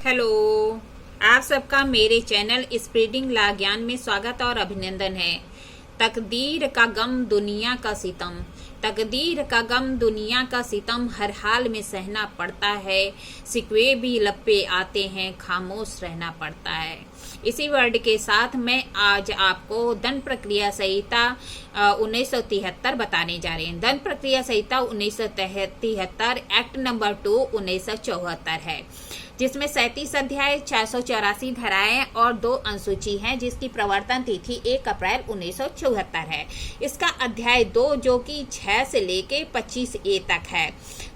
Hello, आप सबका मेरे चैनल स्प्रेडिंग ला ज्ञान में स्वागत और अभिनंदन है। तकदीर का गम दुनिया का सितम, तकदीर का गम दुनिया का सितम हर हाल में सहना पड़ता है। सिकवे भी लब पे आते हैं, खामोश रहना पड़ता है। इसी वर्ड के साथ मैं आज आपको दंड प्रक्रिया संहिता 1973 बताने जा रहे हैं। दंड प्रक्रिया संहिता 1973 एक्ट नंबर 2 1974 है, जिसमें 37 अध्याय, 484 धाराएं और 2 अनुसूची हैं, जिसकी प्रवर्तन तिथि 1 अप्रैल 1974 है। इसका अध्याय 2 जो कि 6 से लेके 25A तक है।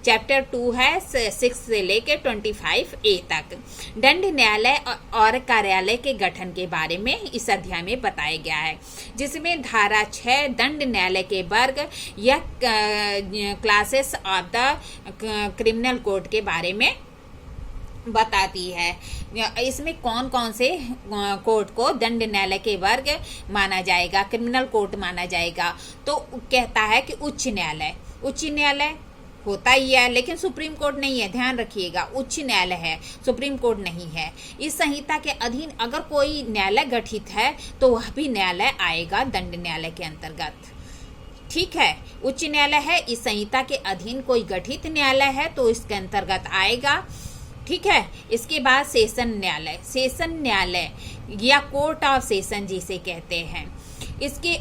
चैप्टर 2 है 6 से लेके 25A तक। दंड न्यायालय और कार्यालय के गठन के बारे में इस अध्याय में बताया गया है, जिसमें धारा 6 दंड न्यायालय के वर्ग या classes of the criminal code के बारे में बताती है। इसमें कौन कौन से कोर्ट को दंड न्यायालय के वर्ग माना जाएगा, क्रिमिनल कोर्ट माना जाएगा। तो कहता है कि उच्च न्यायालय होता ही है, लेकिन सुप्रीम कोर्ट नहीं है, ध्यान रखिएगा। उच्च न्यायालय है, सुप्रीम कोर्ट नहीं है। इस संहिता के अधीन अगर कोई न्यायालय गठित है तो वह भी न्यायालय आएगा दंड न्यायालय के अंतर्गत। ठीक है, उच्च न्यायालय है, इस संहिता के अधीन कोई गठित न्यायालय है तो इसके अंतर्गत आएगा। ठीक है, इसके बाद सेशन न्यायालय या कोर्ट ऑफ सेशन जिसे कहते हैं, इसके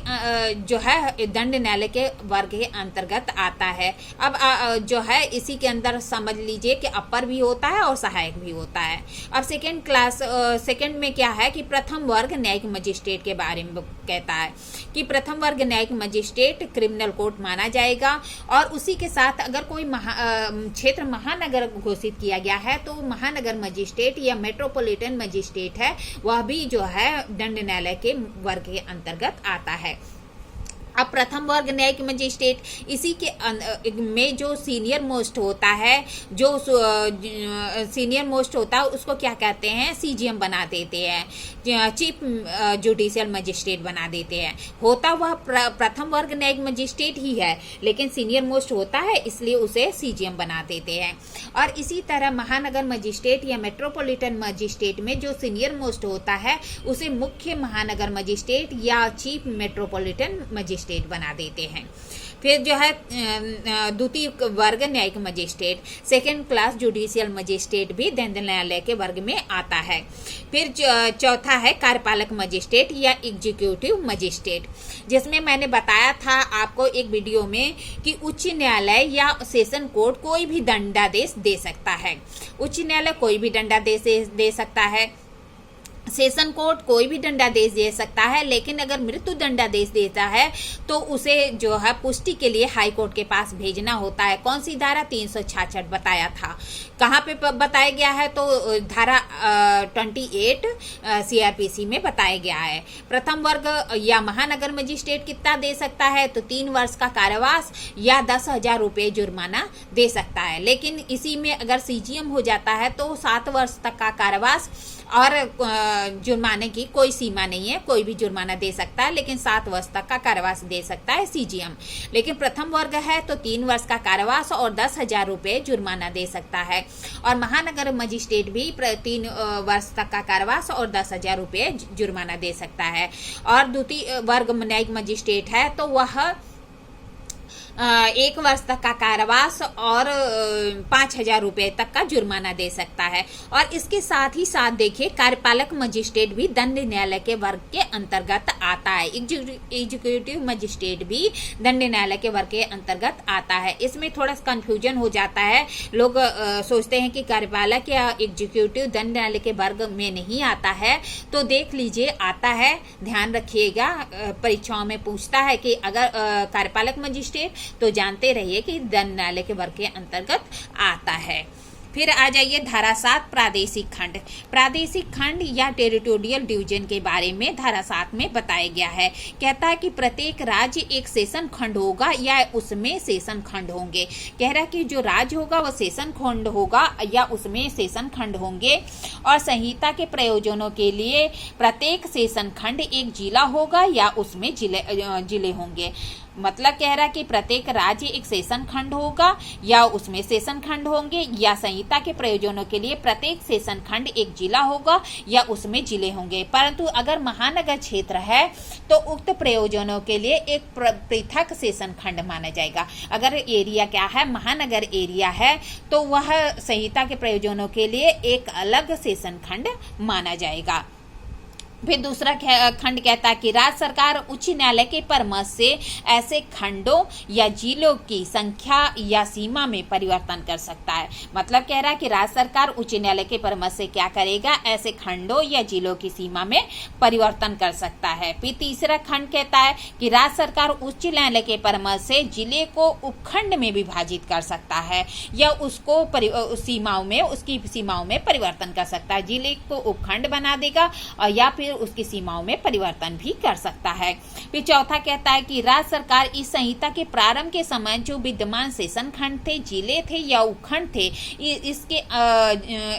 जो है दंड न्यायालय के वर्ग के अंतर्गत आता है। अब जो है इसी के अंदर समझ लीजिए कि अपर भी होता है और सहायक भी होता है। अब सेकंड में क्या है कि प्रथम वर्ग न्यायिक मजिस्ट्रेट के बारे में कहता है कि प्रथम वर्ग न्यायिक मजिस्ट्रेट क्रिमिनल कोर्ट माना जाएगा। और उसी के साथ अगर कोई क्षेत्र महानगर घोषित किया गया है तो महानगर मजिस्ट्रेट या मेट्रोपॉलिटन मजिस्ट्रेट है, वह भी जो है दंड न्यायालय के वर्ग के अंतर्गत आता है। अब प्रथम वर्ग न्यायिक मजिस्ट्रेट, इसी के में जो सीनियर मोस्ट होता है, उसको क्या कहते हैं, सीजीएम बना देते हैं, चीफ जुडिशियल मजिस्ट्रेट बना देते हैं। होता वह प्रथम वर्ग न्यायिक मजिस्ट्रेट ही है, लेकिन सीनियर मोस्ट होता है इसलिए उसे सीजीएम बना देते हैं। और इसी तरह महानगर मजिस्ट्रेट या मेट्रोपॉलिटन मजिस्ट्रेट में जो सीनियर मोस्ट होता है उसे मुख्य महानगर मजिस्ट्रेट या चीफ मेट्रोपॉलिटन मजिस्ट्रेट बना देते हैं। फिर जो है द्वितीय वर्ग न्यायिक magistrate, second class judicial magistrate भी दंड न्यायालय के वर्ग में आता है। फिर चौथा है कार्यपालक मजिस्ट्रेट या एग्जीक्यूटिव मजिस्ट्रेट, जिसमें मैंने बताया था आपको एक वीडियो में कि उच्च न्यायालय या सेशन कोर्ट कोई भी दंडादेश दे सकता है। उच्च न्यायालय कोई भी दंडादेश दे सकता है, सेशन कोर्ट कोई भी दंडादेश दे सकता है, लेकिन अगर मृत्यु दंडादेश देता है तो उसे जो है पुष्टि के लिए हाई कोर्ट के पास भेजना होता है। कौन सी धारा, 366 बताया था। कहाँ पे बताया गया है तो धारा 28 CRPC में बताया गया है। प्रथम वर्ग या महानगर मजिस्ट्रेट कितना दे सकता है तो 3 वर्ष का कारावास या 10,000 रुपये जुर्माना दे सकता है। लेकिन इसी में अगर सीजीएम हो जाता है तो 7 वर्ष तक का कारावास और जुर्माने की कोई सीमा नहीं है, कोई भी जुर्माना दे सकता है, लेकिन 7 वर्ष तक का कारावास दे सकता है सीजीएम। लेकिन प्रथम वर्ग है तो 3 वर्ष का कारावास और 10,000 रुपये जुर्माना दे सकता है। और महानगर मजिस्ट्रेट भी 3 वर्ष तक का कारावास और 10,000 रुपये जुर्माना दे सकता है। और द्वितीय वर्ग न्यायिक मजिस्ट्रेट है तो वह 1 वर्ष तक का कारावास और 5,000 रुपये तक का जुर्माना दे सकता है। और इसके साथ ही साथ देखिए कार्यपालक मजिस्ट्रेट भी दंड न्यायालय के वर्ग के अंतर्गत आता है। एग्जीक्यूटिव मजिस्ट्रेट भी दंड न्यायालय के वर्ग के अंतर्गत आता है। इसमें थोड़ा कंफ्यूजन हो जाता है, लोग सोचते हैं कि कार्यपालक या एग्जीक्यूटिव दंड न्यायालय के वर्ग में नहीं आता है, तो देख लीजिए आता है, ध्यान रखिएगा। परीक्षाओं में पूछता है कि अगर कार्यपालक मजिस्ट्रेट, तो जानते रहिए कि दंड न्यायालय के वर्ग के अंतर्गत आता है। फिर आ जाइए धारा 7 प्रादेशिक खंड या टेरिटोरियल डिवीजन के बारे में धारा 7 में बताया गया है। कहता है कि प्रत्येक राज्य एक सेशन खंड होगा या उसमें सेशन खंड होंगे। कह रहा है कि जो राज्य होगा वह सेशन खंड होगा या उसमें सेशन खंड होंगे। और संहिता के प्रयोजनों के लिए प्रत्येक सेशन खंड एक जिला होगा या उसमें जिले होंगे। मतलब कह रहा है कि प्रत्येक राज्य एक सेशन खंड होगा या उसमें सेशन खंड होंगे, या संहिता के प्रयोजनों के लिए प्रत्येक सेशन खंड एक जिला होगा या उसमें जिले होंगे। परंतु अगर महानगर क्षेत्र है तो उक्त प्रयोजनों के लिए एक पृथक सेशन खंड माना जाएगा। अगर एरिया क्या है, महानगर एरिया है, तो वह संहिता के प्रयोजनों के लिए एक अलग सेशन खंड माना जाएगा। फिर दूसरा खंड कहता है कि राज्य सरकार उच्च न्यायालय के परामर्श से ऐसे खंडों या जिलों की संख्या या सीमा में परिवर्तन कर सकता है। मतलब कह रहा है कि राज्य सरकार उच्च न्यायालय के परामर्श से क्या करेगा, ऐसे खंडों या जिलों की सीमा में परिवर्तन कर सकता है। फिर तीसरा खंड कहता है कि राज्य सरकार उच्च न्यायालय के परामर्श से जिले को उपखंड में विभाजित कर सकता है या उसको उसकी सीमाओं में परिवर्तन कर सकता है। जिले को उपखंड बना देगा और या फिर उसकी सीमाओं में परिवर्तन भी कर सकता है। फिर चौथा कहता है कि राज्य सरकार इस संहिता के प्रारंभ के समय जो विद्यमान सेशन खंड थे, जिले थे या उपखंड थे,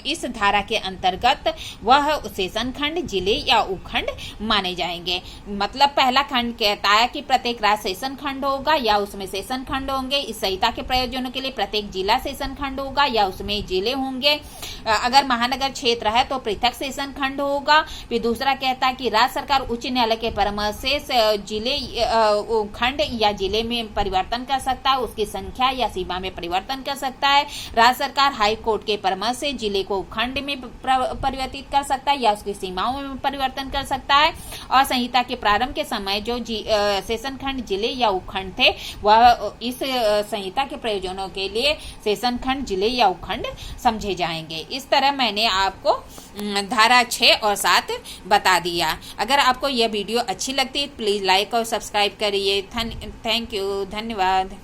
इस धारा के अंतर्गत वह सेशन खंड, जिले या उपखंड माने जाएंगे। मतलब पहला खंड कहता है कि प्रत्येक राज्य सेशन खंड होगा या उसमें सेशन खंड होंगे। इस संहिता के प्रयोजनों के लिए प्रत्येक जिला सेशन खंड होगा या उसमें जिले होंगे। अगर महानगर क्षेत्र है तो पृथक सेशन खंड होगा। फिर दूसरा कहता है कि राज्य सरकार उच्च न्यायालय के परामर्श से जिले खंड या जिले में परिवर्तन कर सकता है, उसकी संख्या या सीमा में परिवर्तन कर सकता है। राज्य सरकार हाई कोर्ट के परामर्श से जिले को खंड में परिवर्तित कर सकता है या उसकी सीमाओं में परिवर्तन कर सकता है। और संहिता के प्रारंभ के समय जो सेशन खंड, जिले या उपखंड थे, वह इस संहिता के प्रयोजनों के लिए सेशन खंड, जिले या उपखंड समझे जाएंगे। इस तरह मैंने आपको धारा 6 और 7 बता दिया। अगर आपको यह वीडियो अच्छी लगती है प्लीज़ लाइक और सब्सक्राइब करिए। थैंक यू, धन्यवाद।